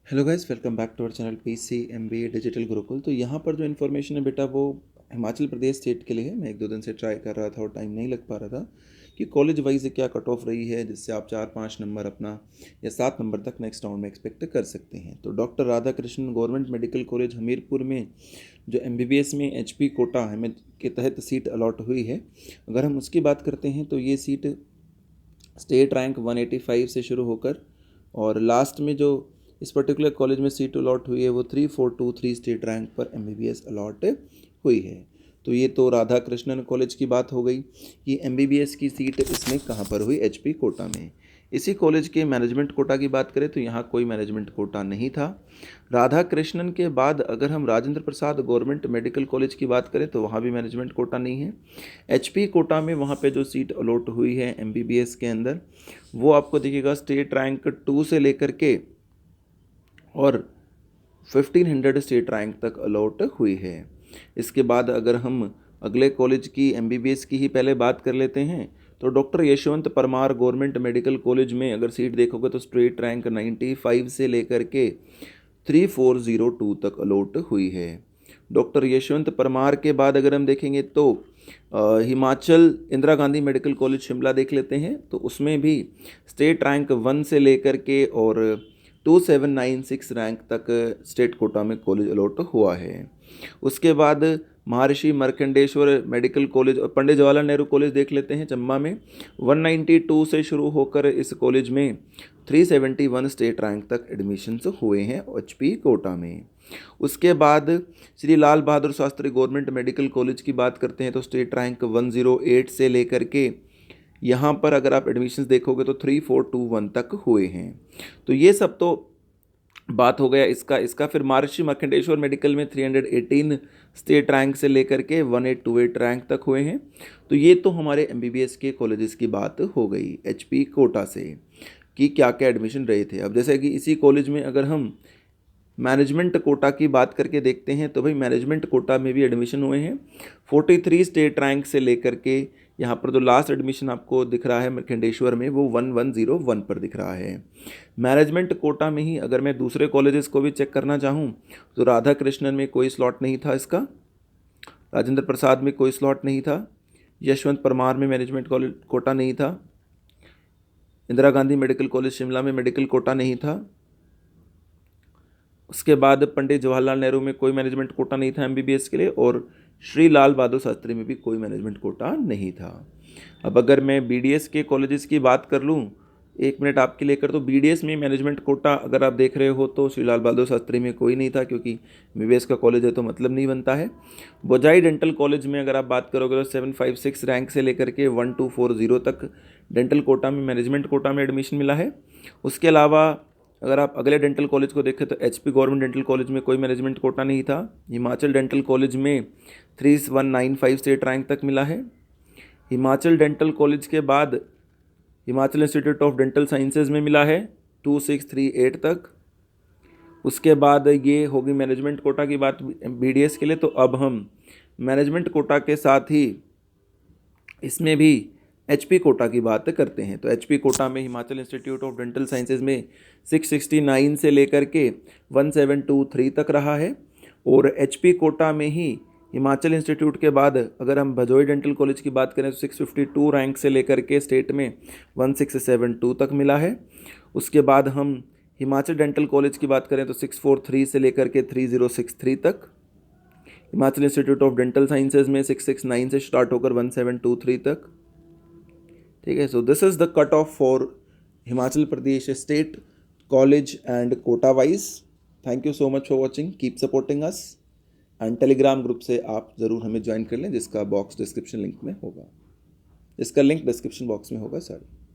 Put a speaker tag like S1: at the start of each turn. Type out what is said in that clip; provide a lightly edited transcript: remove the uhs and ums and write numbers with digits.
S1: Hello guys, welcome back to our channel PC MBA digital Gurukul. तो यहाँ पर जो इन्फॉर्मेशन है बेटा वो हिमाचल प्रदेश स्टेट के लिए है। मैं एक दो दिन से ट्राई कर रहा था और टाइम नहीं लग पा रहा था कि कॉलेज वाइज क्या कट ऑफ रही है जिससे आप 4-5 नंबर अपना या 7 नंबर तक नेक्स्ट राउंड में एक्सपेक्ट कर सकते हैं। तो doctor Radha Krishnan government medical college Hamirpur में जो एमबीबीएस में एचपी कोटा हमें के तहत सीट अलॉट हुई है, अगर हम उसकी बात करते हैं तो ये सीट स्टेट रैंक 185 से शुरू होकर और लास्ट में जो इस पर्टिकुलर कॉलेज में सीट अलॉट हुई है वो 3423 स्टेट रैंक पर एमबीबीएस अलॉट हुई है। तो ये तो राधा कृष्णन कॉलेज की बात हो गई। ये एमबीबीएस की सीट इसमें कहाँ पर हुई? एचपी कोटा में। इसी कॉलेज के मैनेजमेंट कोटा की बात करें तो यहाँ कोई मैनेजमेंट कोटा नहीं था। राधा कृष्णन के बाद अगर हम Rajendra Prasad government medical college की बात करें तो वहाँ भी मैनेजमेंट कोटा नहीं है। एचपी कोटा में वहाँ पे जो सीट अलॉट हुई है एमबीबीएस के अंदर वो आपको देखिएगा स्टेट रैंक 2 से लेकर के और 1500 स्टेट रैंक तक अलॉट हुई है। इसके बाद अगर हम अगले कॉलेज की एमबीबीएस की ही पहले बात कर लेते हैं तो doctor Yashwant Parmar government medical college में अगर सीट देखोगे तो स्टेट रैंक 95 से लेकर के 3402 तक अलॉट हुई है। डॉक्टर यशवंत परमार के बाद अगर हम देखेंगे तो हिमाचल इंदिरा गांधी मेडिकल कॉलेज शिमला देख लेते हैं तो उसमें भी स्टेट रैंक 1 से लेकर के और 2796 रैंक तक स्टेट कोटा में कॉलेज अलॉट हुआ है। उसके बाद महर्षि मार्कंडेश्वर मेडिकल कॉलेज और पंडित जवाहरलाल नेहरू कॉलेज देख लेते हैं चंबा में 192 से शुरू होकर इस कॉलेज में 371 स्टेट रैंक तक एडमिशन्स हुए हैं एचपी कोटा में। उसके बाद Shri Lal Bahadur Shastri government medical college की बात करते हैं तो स्टेट रैंक 108 से लेकर के यहाँ पर अगर आप एडमिशन्स देखोगे तो 3421 तक हुए हैं। तो ये सब तो बात हो गया इसका फिर महर्षि मार्कंडेश्वर मेडिकल में 318 स्टेट रैंक से लेकर के 1828 रैंक तक हुए हैं। तो ये तो हमारे एमबीबीएस के कॉलेजेस की बात हो गई एचपी कोटा से कि क्या क्या एडमिशन रहे थे। अब जैसे कि इसी कॉलेज में अगर हम मैनेजमेंट कोटा की बात करके देखते हैं तो भाई मैनेजमेंट कोटा में भी एडमिशन हुए हैं 43 स्टेट रैंक से लेकर के यहाँ पर जो लास्ट एडमिशन आपको दिख रहा है मार्कंडेश्वर में वो 1101 पर दिख रहा है। मैनेजमेंट कोटा में ही अगर मैं दूसरे कॉलेजेस को भी चेक करना चाहूँ तो राधा कृष्णन में कोई स्लॉट नहीं था इसका, राजेंद्र प्रसाद में कोई स्लॉट नहीं था, यशवंत परमार में मैनेजमेंट कॉलेज कोटा नहीं था, इंदिरा गांधी मेडिकल कॉलेज शिमला में मेडिकल कोटा नहीं था। उसके बाद पंडित जवाहरलाल नेहरू में कोई मैनेजमेंट कोटा नहीं था एमबीबीएस के लिए और श्री लाल बहादुर शास्त्री में भी कोई मैनेजमेंट कोटा नहीं था। अब अगर मैं बीडीएस के कॉलेजेस की बात कर लूँ एक मिनट आपके लिए कर, तो बीडीएस में मैनेजमेंट कोटा अगर आप देख रहे हो तो श्री लाल बहादुर शास्त्री में कोई नहीं था क्योंकि एमबीबीएस का कॉलेज है तो मतलब नहीं बनता है। बोजाई डेंटल कॉलेज में अगर आप बात करोगे तो 756 रैंक से लेकर के 1240 तक डेंटल कोटा में मैनेजमेंट कोटा में एडमिशन मिला है। उसके अलावा अगर आप अगले डेंटल कॉलेज को देखें तो एचपी गवर्नमेंट डेंटल कॉलेज में कोई मैनेजमेंट कोटा नहीं था। हिमाचल डेंटल कॉलेज में 3195 स्टेट रैंक तक मिला है। हिमाचल डेंटल कॉलेज के बाद Himachal institute of dental sciences में मिला है 2638 तक। उसके बाद ये होगी मैनेजमेंट कोटा की बात बीडीएस के लिए। तो अब हम मैनेजमेंट कोटा के साथ ही इसमें भी एचपी कोटा की बात करते हैं। तो एचपी कोटा में Himachal institute of dental sciences में 669 से लेकर के 1723 तक रहा है और एचपी कोटा में ही हिमाचल इंस्टीट्यूट के बाद अगर हम भदोई डेंटल कॉलेज की बात करें तो 652 रैंक से लेकर के स्टेट में 1672 तक मिला है। उसके बाद हम हिमाचल डेंटल कॉलेज की बात करें तो 643 से लेकर के 3063 तक। Himachal institute of dental sciences में 669 से स्टार्ट होकर 1723 तक। ठीक है, so this is the cut off for Himachal Pradesh state college and quota wise. Thank you so much for watching, keep supporting us and Telegram group से आप ज़रूर हमें ज्वाइन कर लें जिसका लिंक डिस्क्रिप्शन बॉक्स में होगा सॉरी।